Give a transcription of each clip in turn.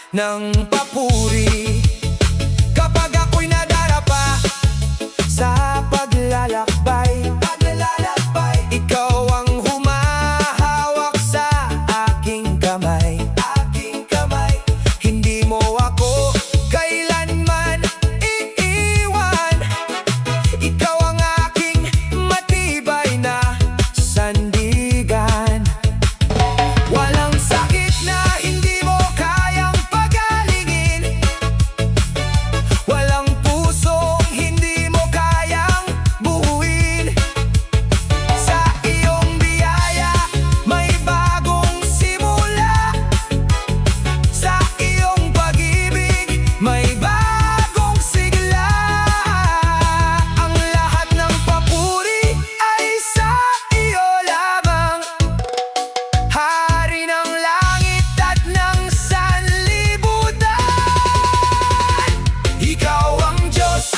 ng papuri. Kapag ako'y nadarapa sa paglalakbay, ikaw ang humahawak sa aking kamay. Hindi mo ako kailanman iiwan. Ikaw ang aking matibay na sandigan. Walang sakit na hindi mo kayang pagalingin. Walang pusong hindi mo kayang buuin. Sa iyong biyaya may bagong simula. Sa iyong pag-ibig may bagong sigla. Ang lahat ng papuri ay sa iyo lamang, Hari ng langit at ng sanlibutan. Ikaw ang Diyos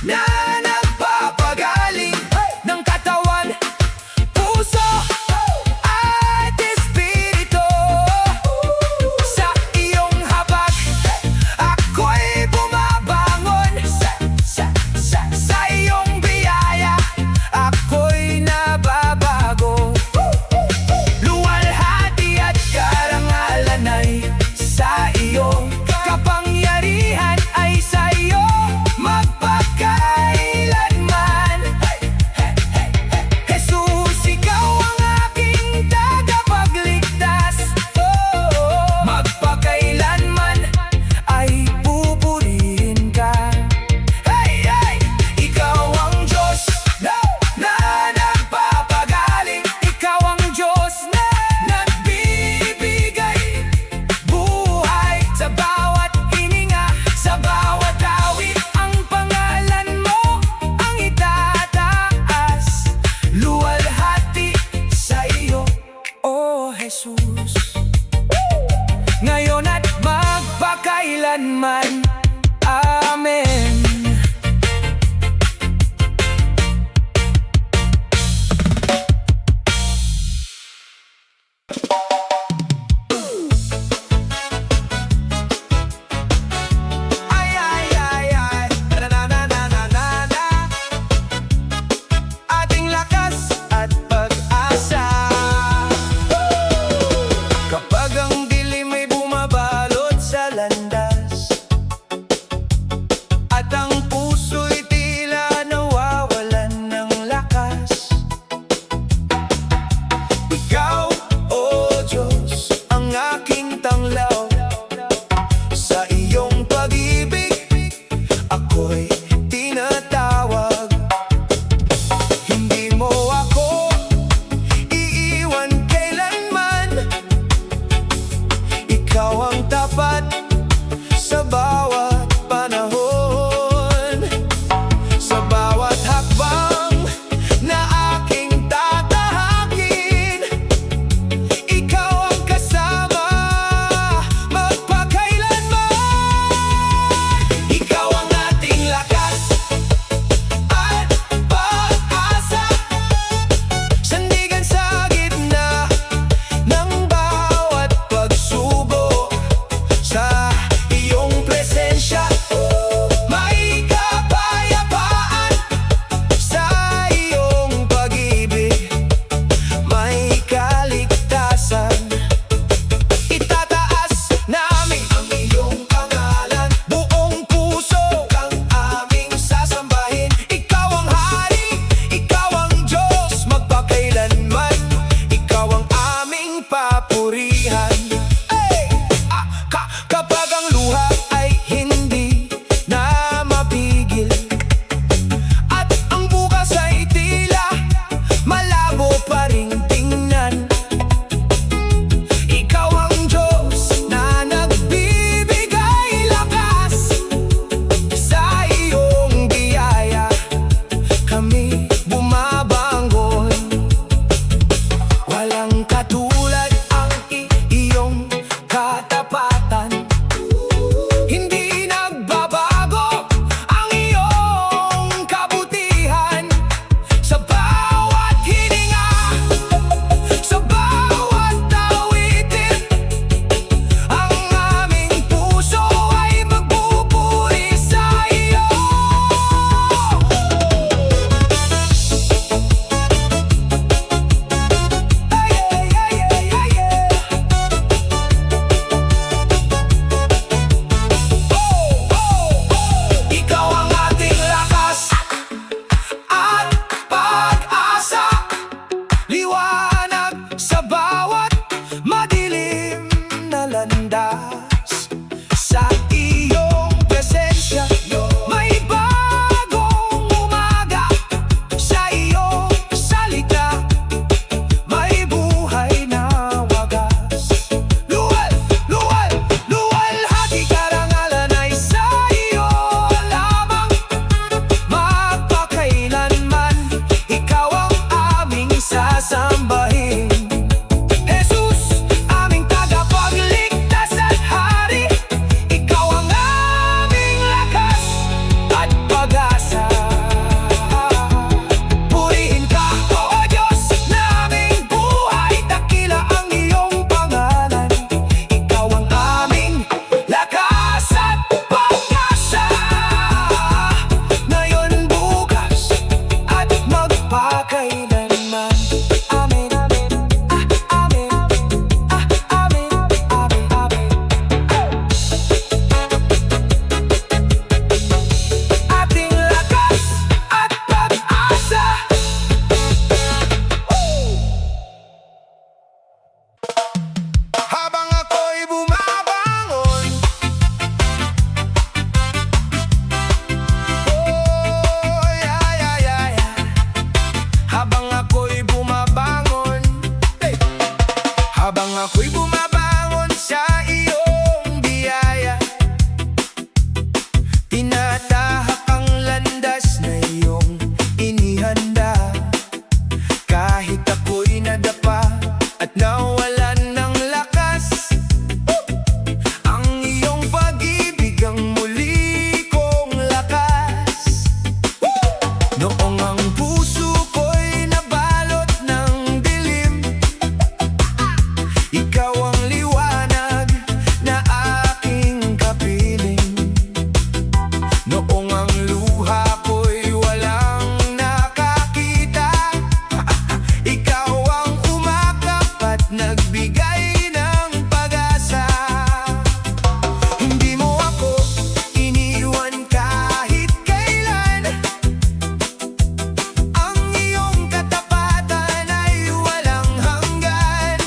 na nagpapagaling ng katawan, puso at espiritu. Sa iyong habag ako'y bumabangon. Sa iyong biyaya ako'y nababago. Luwalhati at karangalan ay sa iyo. Kapangyarihan ay sa iyo magpakailanman. Jesus, ikaw ang aking tagapagligtas. Magpakailanman ay pupurihin ka. Ikaw ang Diyos na nagpapagaling. Ikaw ang Diyos na nagbibigay buhay sa bawat hininga, sa bawat awit. Ang pangalan mo ang itataas. Luwalhati sa iyo, O Jesus, ngayon at magpakailanman. Amen. Ay, ay, ay, ay. Na, na, na, na, na, na, na. Ating lakas at pag-asa. Kapag ang dilim ay bumabalot sa landas at Ako'y bumabangon sa iyong biyaya, tinatahak ang landas na iyong inihanda. Kahit ako'y nadapa at nawalan ng lakas, ang iyong pag-ibig ang muli kong lakas. Noong ang puso ko'y nabalot ng dilim, ikaw ang liwanag na aking kapiling. Noong ang luha ko'y walang nakakita, ikaw ang umakap at nagbigay ng pag-asa. Hindi mo ako iniwan kahit kailan, ang iyong katapatan ay walang hanggan.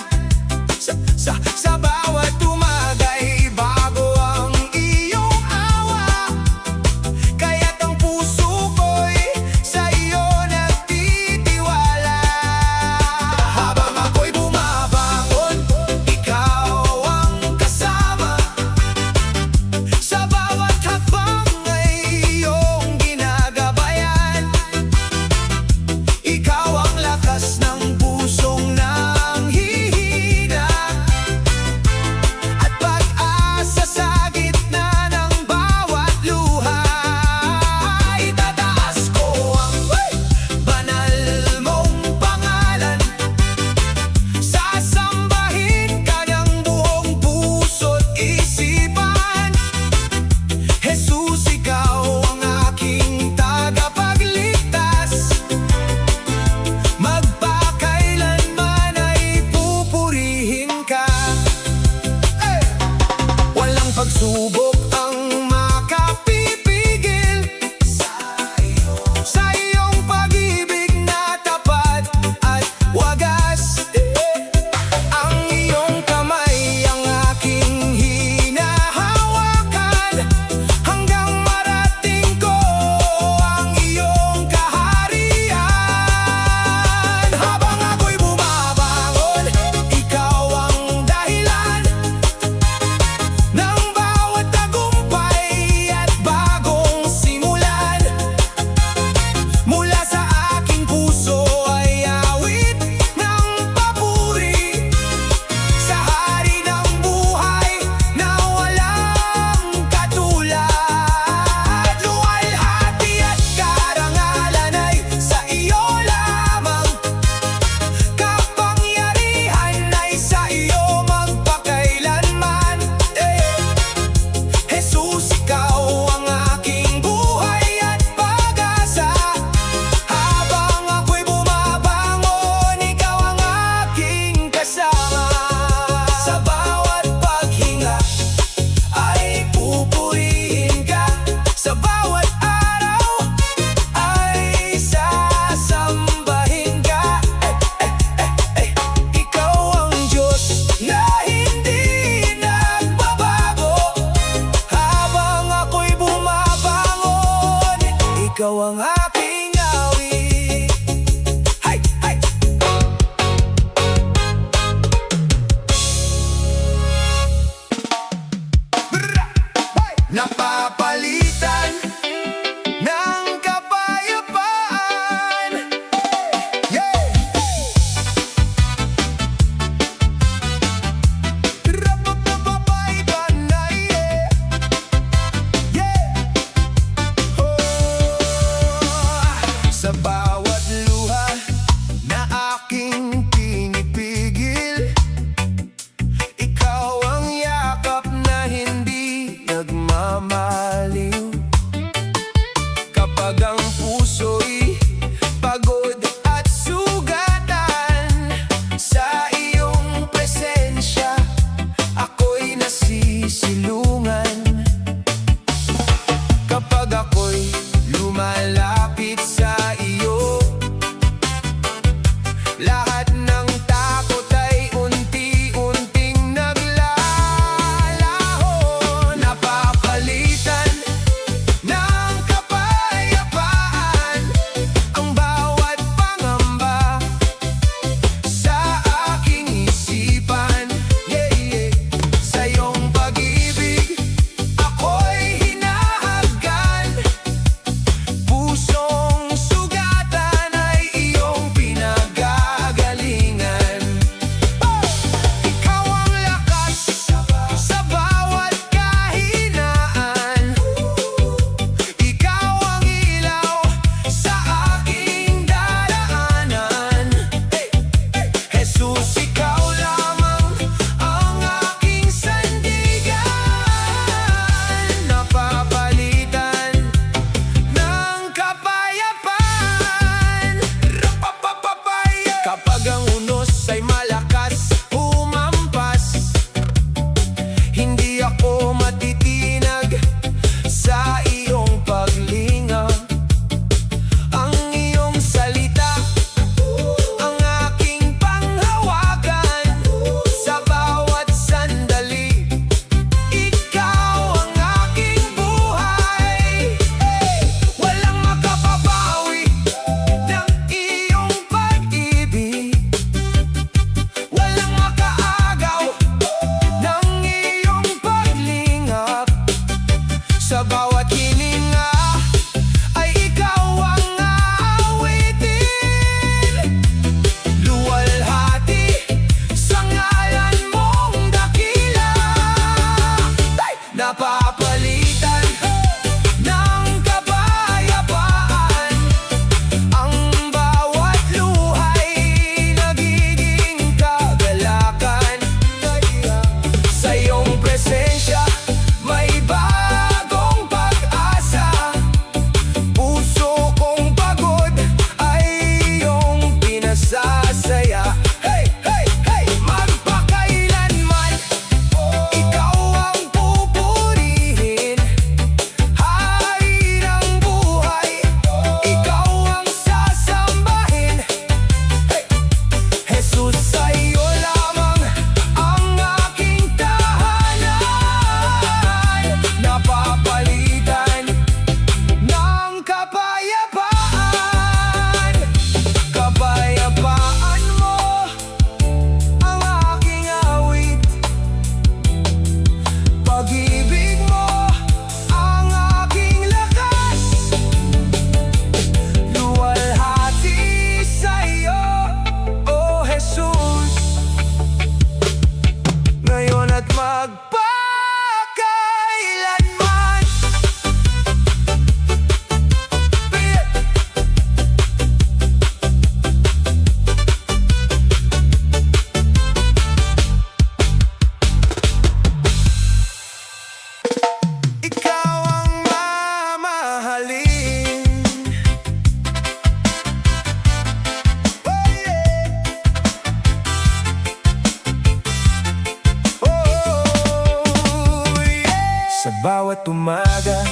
bawat umaga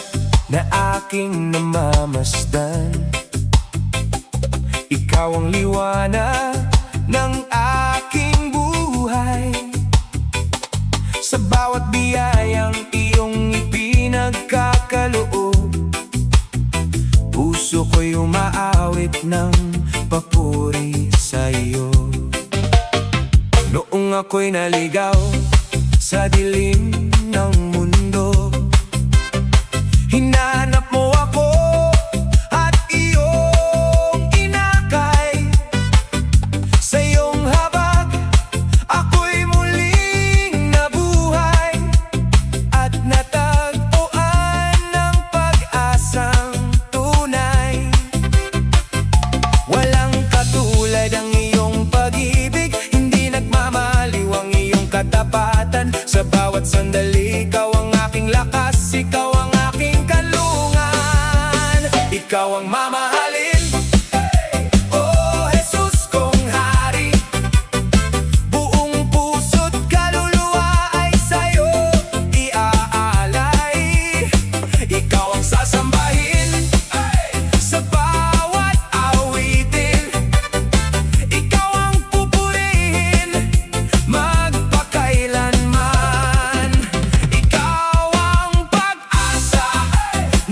na aking namamasdan, ikaw ang liwanag ng aking buhay. Sa bawat biyayang iyong ipinagkakaloob, puso ko'y umaawit ng papuri sa iyo. Noong ako'y naligaw sa dilim ng mundo, hinanap mo ako at iyong inakay. Sa iyong habag, ako'y muling nabuhay at natagpuan ng pag-asang tunay. Walang katulad ang iyong pag-ibig, hindi nagmamaliw ang iyong katapatan. Sa bawat sandali, ikaw ang aking lakas, ikaw ang aking kalungan, ikaw ang mamahalin. Oh, Jesus kong hari, buong puso't kaluluwa ay sa'yo iaalay. Ikaw ang sasambahin sa bawat awitin, ikaw ang pupurihin magpakailanman. Ikaw ang pag-asa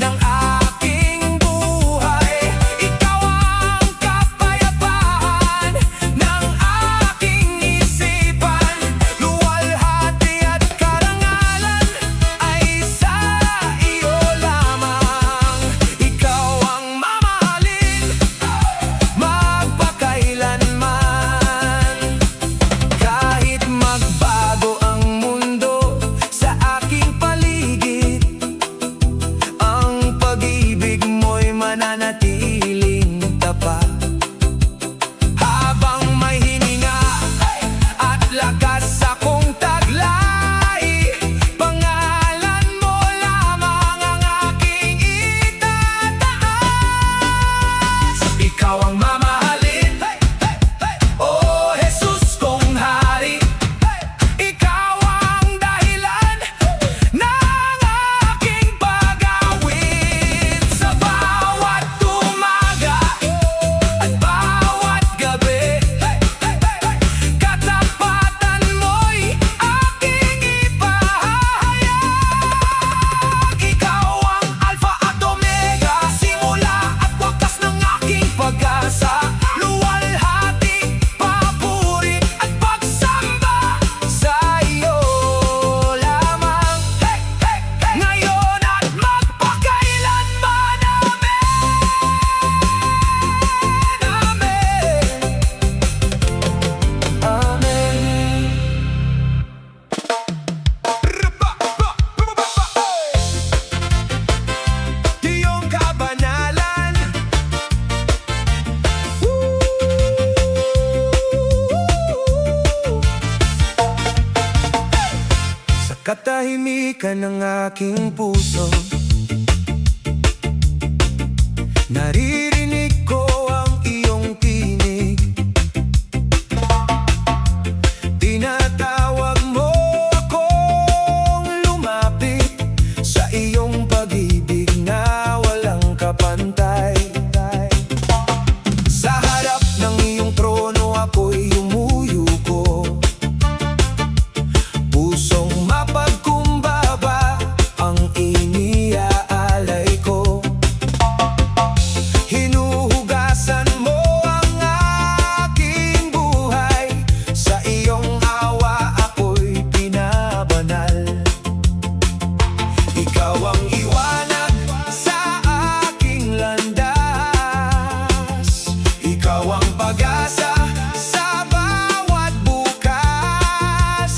ng aking buhay, ikaw ang kapayapaan ng aking isipan. Luwalhati at karangalan ay sa iyo lamang, ikaw ang mamahalin magpakailanman. Kahit magbago ang mundo sa aking paligid, ang pag-ibig mo'y mananatiling tapat. Habang may hininga at lakas akong taglay, pangalan mo lamang ang aking itataas. Ikaw ang mamahalin, oh Jesus kong hari, ikaw ang dahilan ng aking pag-awit. Sa bawat umaga at bawat gabi, katapatan mo'y aking ipahahayag. Ikaw ang Alpha at Omega, simula at wakas ng aking pag-asa. Luwalhati, papuri at pagsamba sa iyo lamang, ngayon at magpakailanman. Amen. Amen. Iyong kabanalan, sa katahimikan ng aking puso, naririnig ko ang iyong tinig. Tinatawag mo akong lumapit sa iyong pag-ibig na walang kapantay. Sa harap ng iyong trono ako'y yumuyuko, pusong mapagkumbaba ang iniaalay ko. Hinuhugasan mo ang aking buhay, sa iyong awa ako'y pinabanal. Ikaw ang iwanag sa aking landas, ikaw ang pag-asa sa bawat bukas.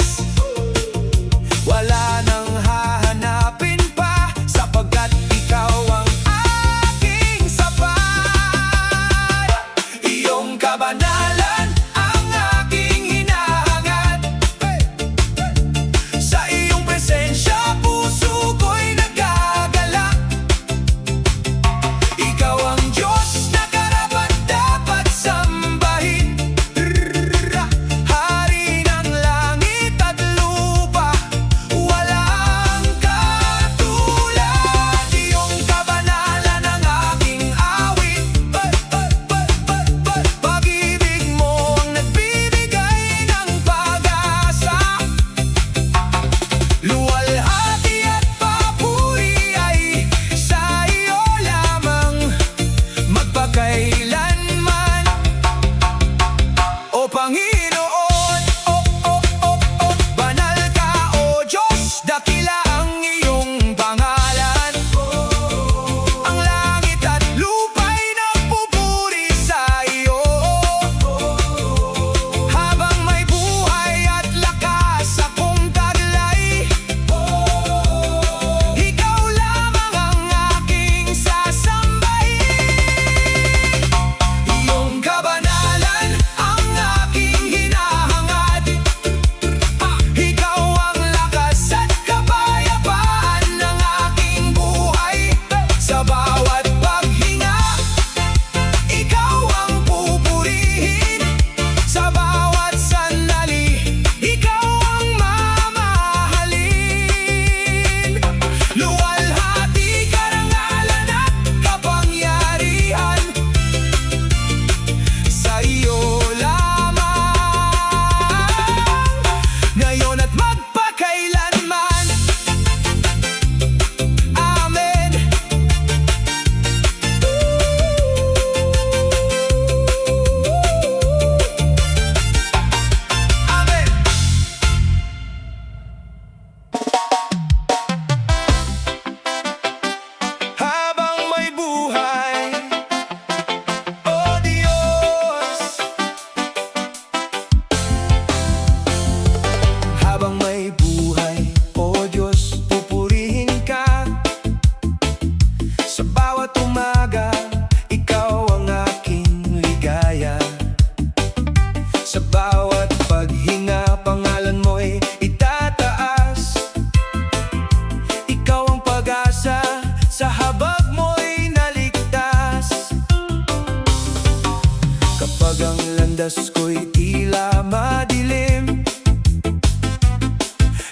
landas ko'y tila madilim.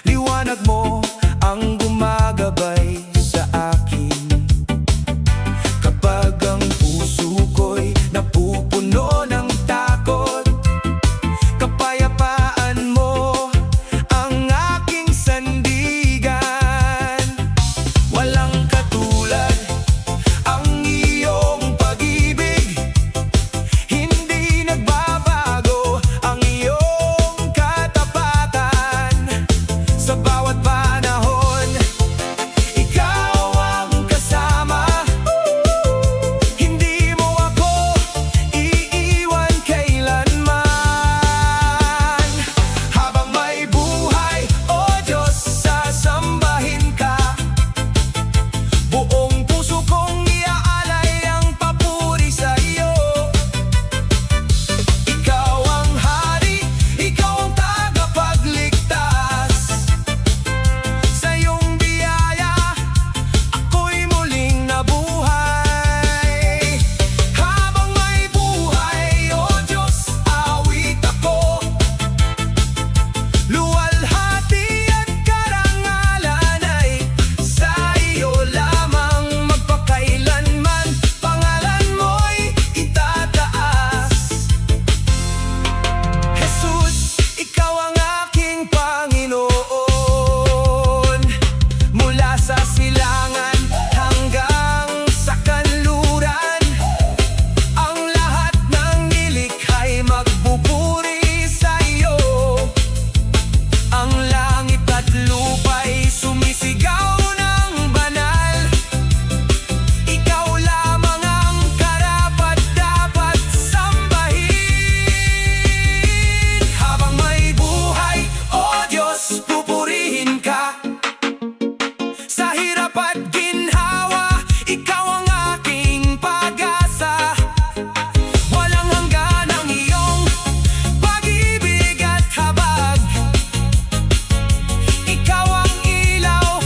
Liwanag mo ang gumagabay sa akin. Kapag ang puso ko'y napupuno ng takot, kapayapaan mo ang aking sandigan. Walang katulad ang iyong pag-ibig, hindi nagbabago ang iyong katapatan. Sa bawat panahon, ikaw ang kasama. Hindi mo ako iiwan kailanman. Habang may buhay, O Diyos, sasambahin ka. Buong puso kong iaalay ang papuri sa iyo. Ikaw ang hari, ikaw ang tagapagligtas. Sa iyong biyaya, ako'y muling nabuhay. Habang may buhay, O Diyos, awit ako. Luwalhati at karangalan ay sa iyo lamang. Magpakailanman, pangalan mo'y itataas. Jesus, ikaw ang aking Panginoon. Mula sa silangan hanggang sa kanluran, ang lahat ng nilikha'y magbuburi sa iyo. Ang langit at lupa'y sumisigaw ng banal. Ikaw lamang ang karapat-dapat sambahin. Habang may buhay, O Diyos, pupurihin ka. Sa hirap at ginhawa, ikaw ang aking pag-asa. Walang hanggan ang iyong pag-ibig at habag. Ikaw ang ilaw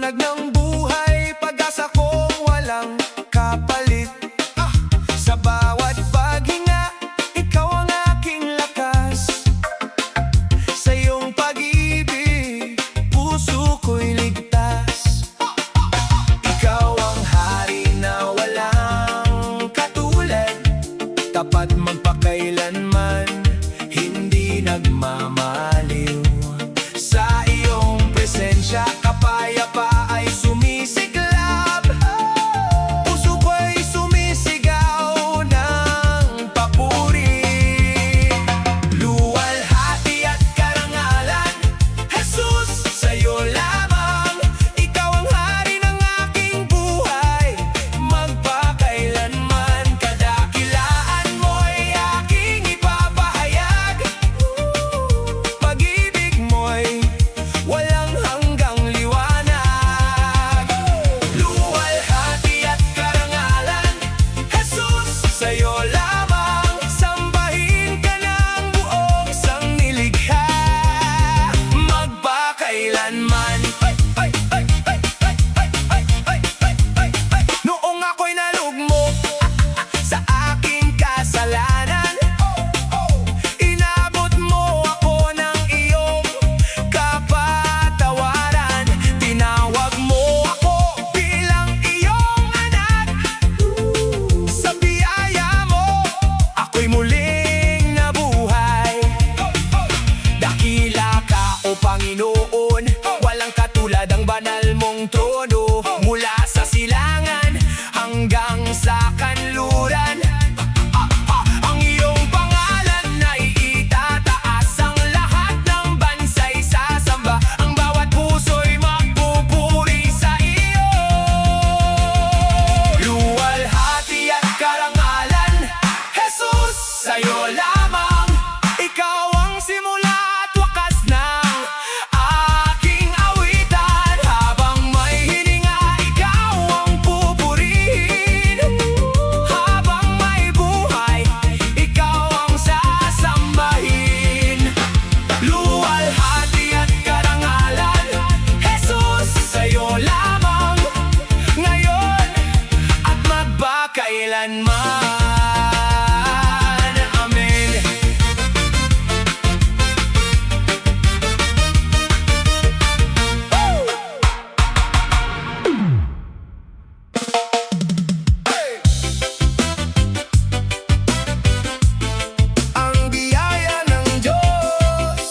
Liwanag ng buhay, pag-asa kong walang kapalit. Sa bawat paghinga, ikaw ang aking lakas. Sa iyong pag-ibig, puso ko'y ligtas. Ikaw ang hari na walang katulad, tapat magpakailanman, hindi nagmamaliw. Sa iyong presensya, kapayapa ay sumisiklab. Puso ko'y sumisigaw ng papuri. Luwalhati at karangalan, Jesus, sa'yo lamang. Ikaw ang hari ng aking buhay, magpakailanman. Kadakilaan mo'y aking ipapahayag. Pag-ibig mo'y walang hanggang liwanag. Luwalhati at karangalan, Jesus, sa'yo lamang. Sambahin ka ng buong sangnilikha, magpakailanman. Noong ako'y nalugmok sa aking kasalanan, inabot mo ako ng iyong kapatawaran. Tinawag mo ako bilang iyong anak. Sa biyaya mo, ako'y muling nabuhay. Dakila ka, O Panginoon, walang katulad ang banal mong trono. Mula sa silangan hanggang sa kanluran, ang iyong pangalan ay itataas. Ang lahat ng bansa'y sasamba, ang bawat puso'y magpupuri sa iyo. Luwalhati at karangalan, Jesus, sa'yo lamang. Ikaw ang simula at wakas ng aking awitan. Habang may hininga, ikaw ang pupurihin. Habang may buhay, ikaw ang sasambahin. Luwalhati at karangalan, Jesus, sa'yo lamang. Ngayon at magpakailanman. Amen. Ang biyaya ng Diyos,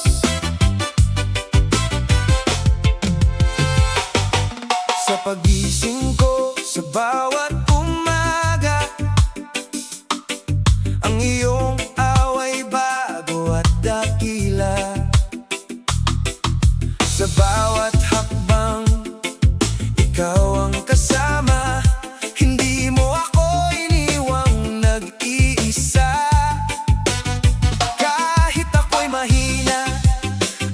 sa pagising ko, sa bawat umaga, ang iyong away bago at dakila. Sa bawat hakbang, ikaw ang kasama. Hindi mo ako iniwang nag-iisa. Kahit ako'y mahina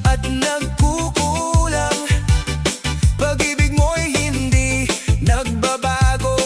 at nagkukulang, pag-ibig mo'y hindi nagbabago.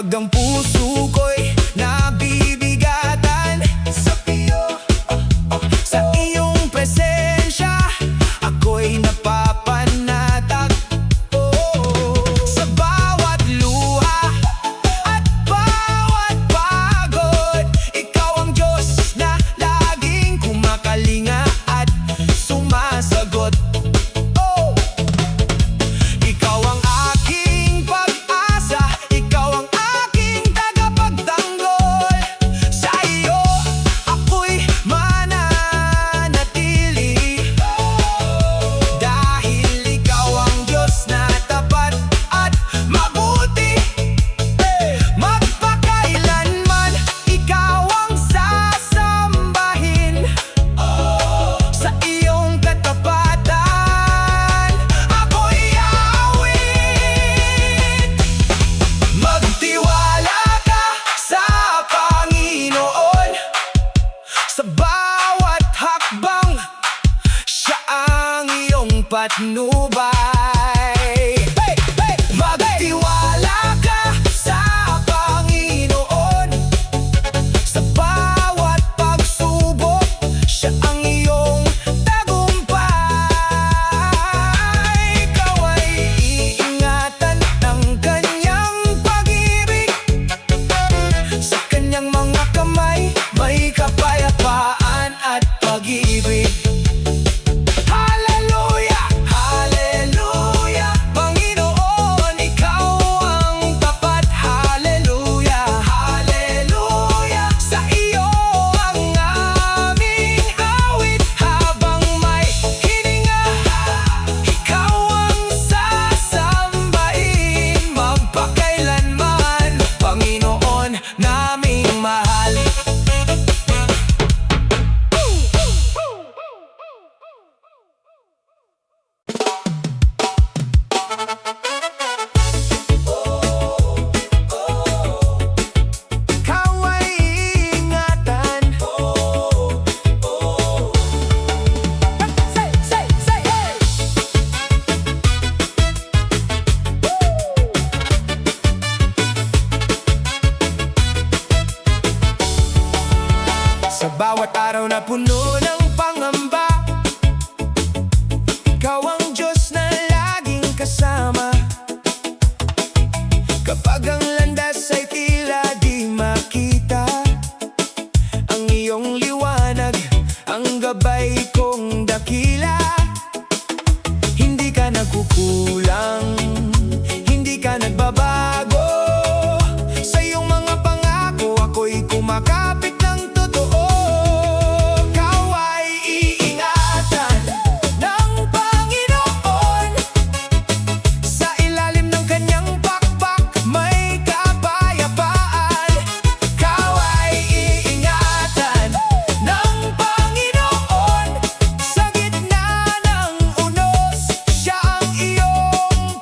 Kapag ang puso ko'y nabibigatan sa iyong presensya, ako'y napapanatag. Sa bawat luha at bawat pagod, ikaw ang Diyos na laging kumakalinga at sumasagot. Ikaw ang aking pag-asa, ikaw ang aking tagapagtanggol. Sa iyo ako'y mananatili, dahil ikaw ang Diyos na tapat at mabuti. Magpakailanman ikaw ang sasambahin. Sa iyong katapatan ako'y aawit. Magtiwala ka sa Panginoon, sa bawat hakbang siya ang iyong patnubay. Magtiwala ka sa Panginoon, sa bawat pagsubok siya ang iyong tagumpay. Ikaw ay iingatan ng kanyang pag-ibig, sa kanyang mga kamay may kapayapaan at pag-ibig. Hallelujah, hallelujah, Panginoon, ikaw ang tapat. Hallelujah, hallelujah, sa iyo ang aming awit. Habang may hininga, ikaw ang sasambahin. Magpakailanman, Panginoon naming mahal. Ikaw ay iingatan. Sa bawat araw na puno ng pangamba, ikaw ang Diyos na laging kasama. Kapag ang landas ay tila di makita, ang iyong liwanag ang gabay kong dakila. Hindi ka nagkukulang, hindi ka nagbabago. Sa iyong mga pangako ako'y kumakapit ng totoo. Ikaw ay iingatan ng Panginoon, sa ilalim ng kanyang pakpak may kapayapaan. Ikaw ay iingatan ng Panginoon, sa gitna ng unos siya ang iyong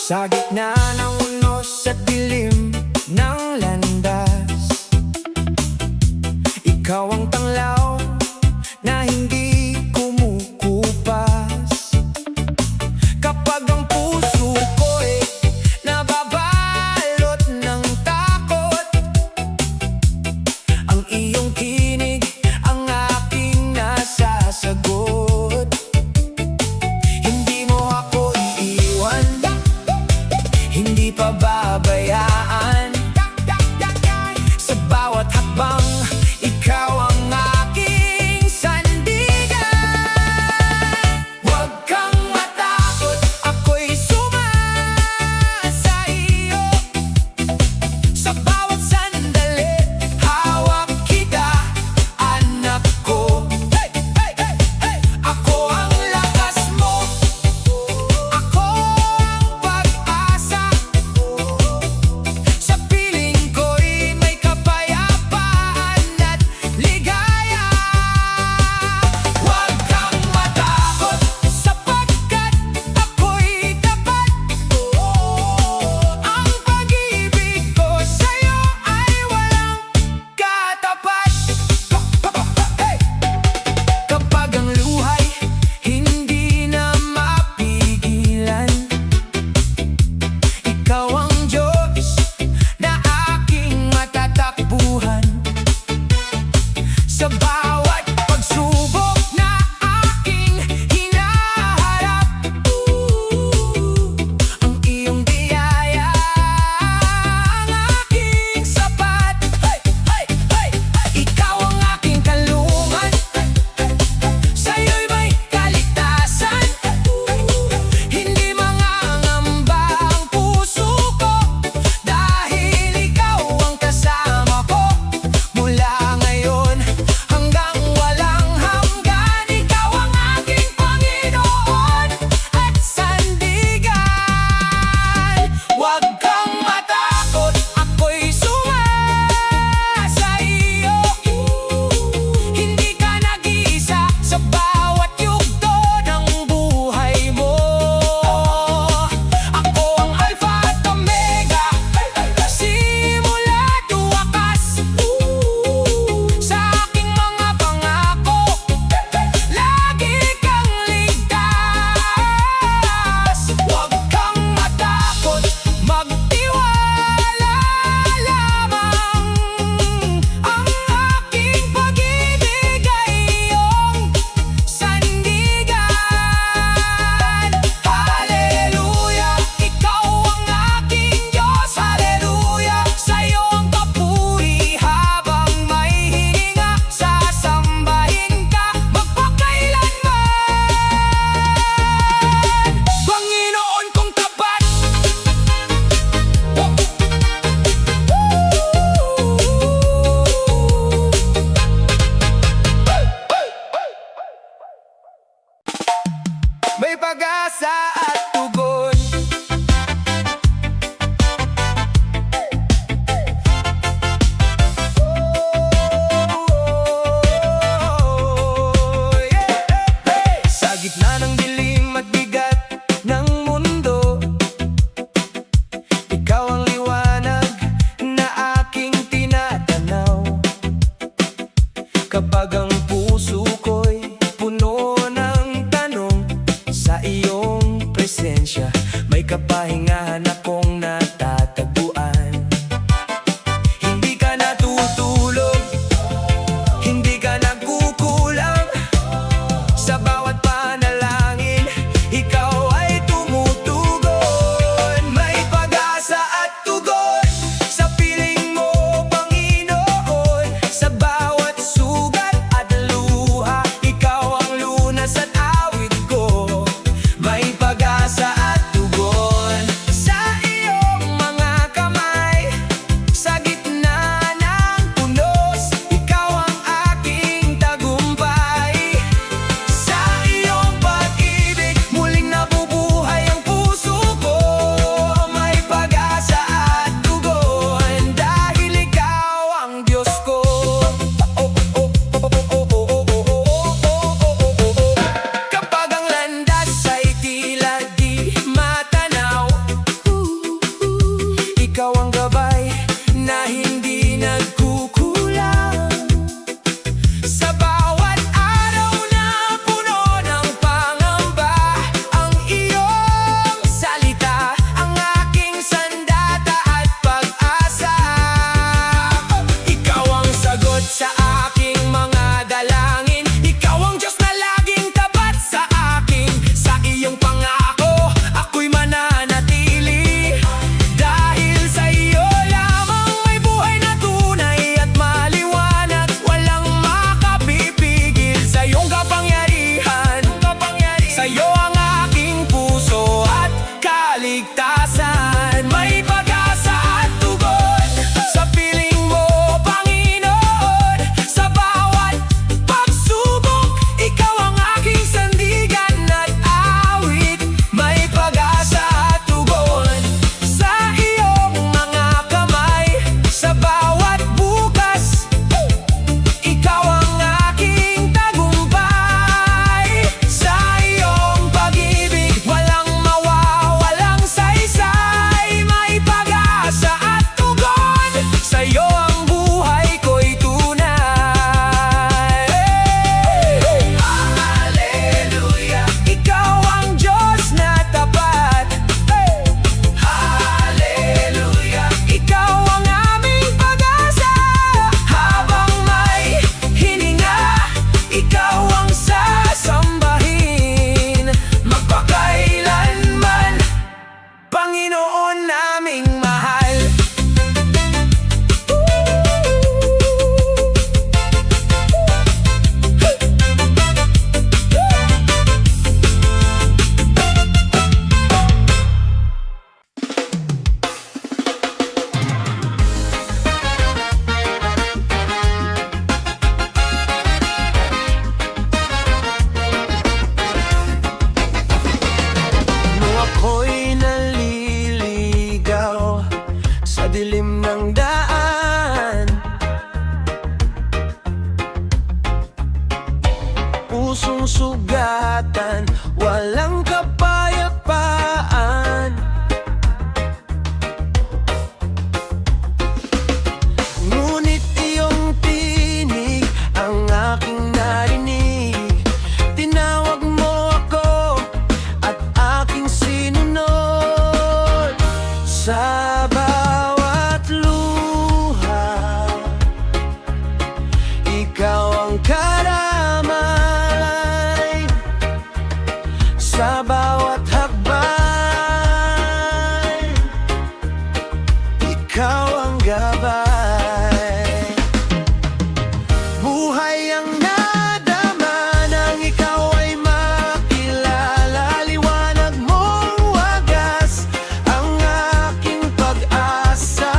Sa gitna ng unos at dilim ng landas, ikaw ang tanglaw na hindi kumukupas. Kapag ang puso ko'y nababalot ng takot, ang iyong tinig ang aking nasasagot. Hindi mo ako iiwan, hindi pababayaan. Sa bawat hakbang, ikaw ang aking sandigan. Huwag kang matakot, ako'y sumasa iyo. Sa bawat sandali, hawak kita, anak ko. Hey, hey, hey, hey! Ako ang lakas mo, ako ang pag-asa. Sa piling ko'y may kapayapaan at ligaya. Huwag kang matakot, sapagkat ako'y tapat. Ang pag-ibig ko sa'yo ay walang katapat. Hey! Kapag ang luhay hindi na mapigilan, ikaw ang Diyos na aking matatakbuhan. Sa bawat pagsubok na aking hinaharap, ang iyong biyaya ang aking sapat. Hey, hey, hey! Ikaw ang aking kalungan, sa'yo'y may kaligtasan. Hindi mangangamba ang puso ko, dahil ikaw ang kasama ko. Mula ngayon hanggang walang hanggan, ikaw ang aking Panginoon at sandigan. Huwag kang matakot, ako'y sumasa iyo. Hindi ka nag-iisa sa bawat yugto ng buhay mo. Ako ang Alpha at Omega, simula't wakas. Sa aking mga pangako, lagi kang ligtas. Huwag kang matakot, magtiwala lamang. Ang aking pag-ibig ay iyong sandigan. Hallelujah, ikaw ang aking Diyos. Hallelujah, sa'yo ang papuri habang may hininga. Sasambahin ka magpakailanman, Panginoon kong tapat. May pag-asa at tugon. Sa gitna ng dilim at bigat ng mundo, ikaw ang liwanag na aking tinatanaw. Kapag ang puso ko'y puno ng tanong, sa iyong presensya may kapahingahan akong natatagpuan. Hindi ka natutulog, hindi ka nagkukulang. Sa bawat panalangin, ikaw ay tumutugon. May pag-asa at tugon sa piling mo, Panginoon. Sa bawat sugat at luha, ikaw ang lunas at awit ko. May pag-asa at pusong sugatan, walang kapayapaan. Ngunit iyong tinig ang aking narinig. Tinawag mo ako at aking sinunod. Sa bawat luha, ikaw ang karamay. Sa bawat hakbay, ikaw ang gabay. Buhay ang nadama nang ikaw ay makilala. Liwanag mong wagas ang aking pag-asa.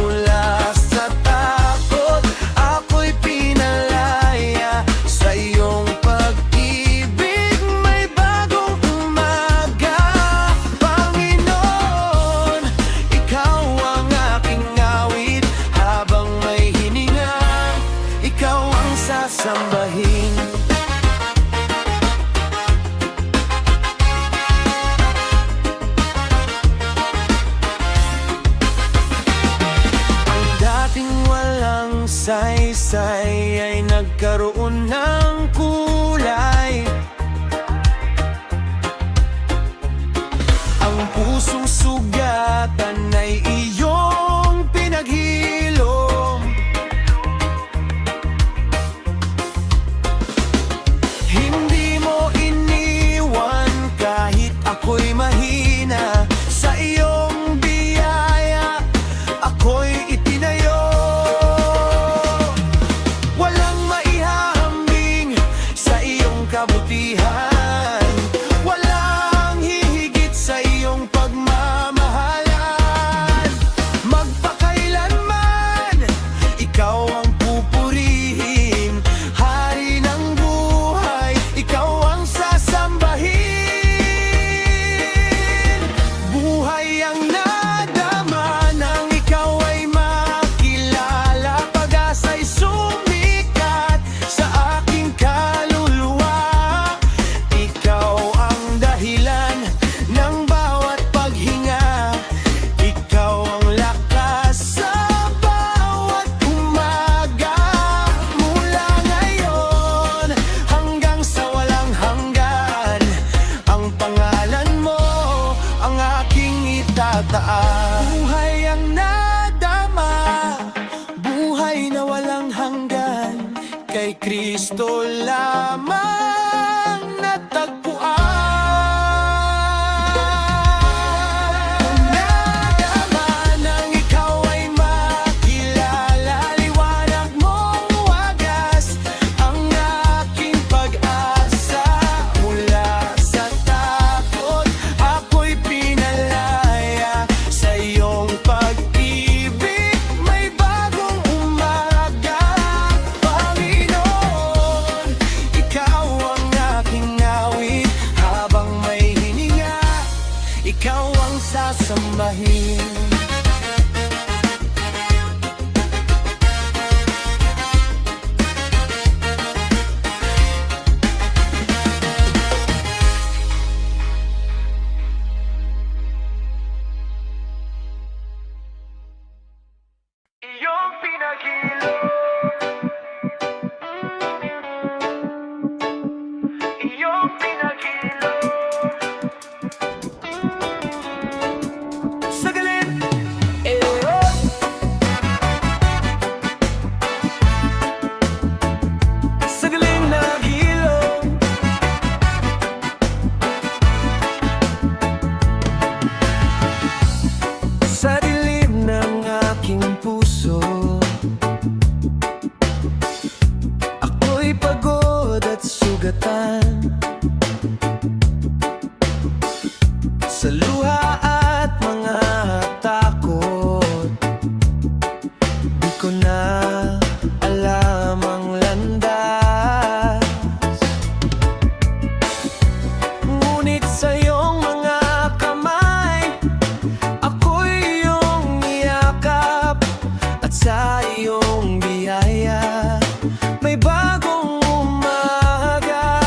Mula sa takot, ako'y pinalaya. Sa iyong pag-ibig, may bagong umaga. Panginoon, ikaw ang aking awit. Habang may hininga, ikaw ang sasambahin. Ang dating walang saysay ay nagkaroon ng kulay. Ang pusong sugatan ay iyong pinaghilom. Hindi mo iniwan kahit ako'y mahina. Sa iyong biyaya, ako'y itinayo. Walang maihahambing sa iyong kabutihan. Walang hihigit sa iyong pagmamahalan. Magpakailanman, ikaw ang pupurihin. Hari ng buhay, ikaw ang sasambahin. Buhay ang nadama nang ikaw ay makilala. Pag-asa'y sumikat sa aking kaluluwa. Ikaw ang dahilan ng bawat paghinga. Ikaw ang lakas sa bawat umaga. Mula ngayon hanggang sa walang hanggan, ang pangalan mo ang aking itataas. Buhay ang nadama, buhay na walang hanggan. Kay Kristo lamang natagpuan. Nadama nang ikaw ay makilala. Liwanag mong wagas ang aking pag-asa. Mula sa takot, ako'y pinalaya. Sa iyong pag-ibig, may bagong umaga. Panginoon, ikaw ang aking awit. Habang may hininga, ikaw ang sasambahin. Iyong pinaghilo, iyong pinaghilo. Sagalit, oh. Sagaling naghilo. Sa dilim ng aking puso, ako'y pagod at sugatan. Sa luha at mga takot, di ko na alam ang landas. Ngunit sa iyong mga kamay, ako'y iyong niyakap. At sa iyong biyaya, may bagong umaga.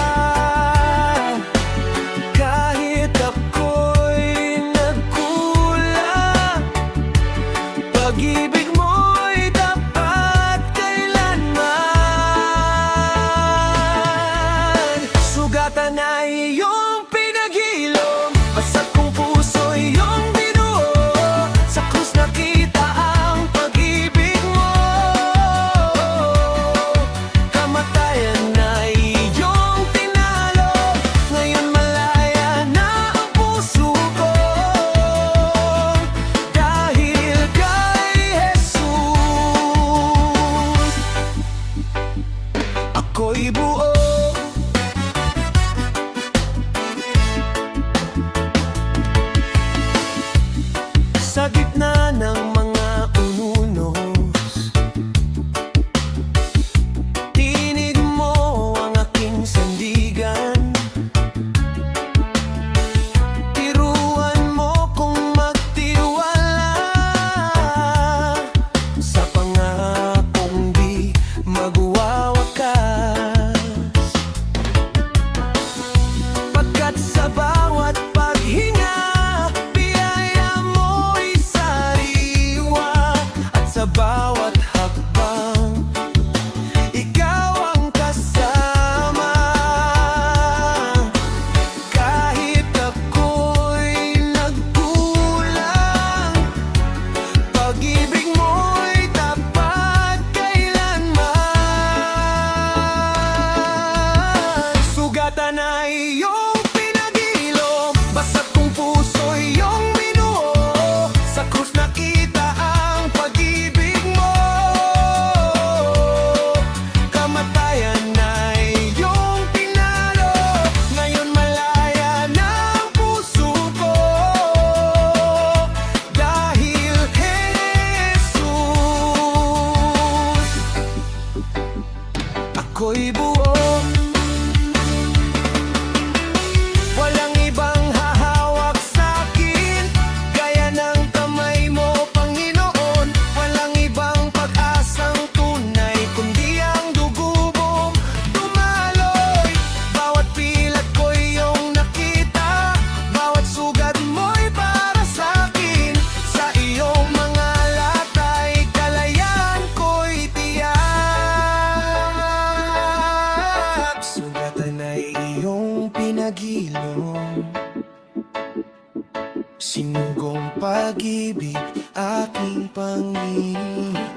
Sugatan na iyong pinag-ilom, basta't kung puso iyong binuo, sa krus nakita ang pag-ibig mo. Kamatayan na iyong pinalo, ngayon malaya na ang puso ko. Dahil Jesus, ako'y buo. Walang ibang hahawak sa'kin gaya ng kamay mo, Panginoon. Walang ibang pag-asang tunay kundi ang dugo mong dumaloy. Bawat pilat ko iyong nakita, bawat sugat mo'y para sa'kin. Sa iyong mga latay, kalayaan ko'y tiyak. Sugatan ay iyong pinag-ilom, sinugong pag-ibig, aking Panginoon.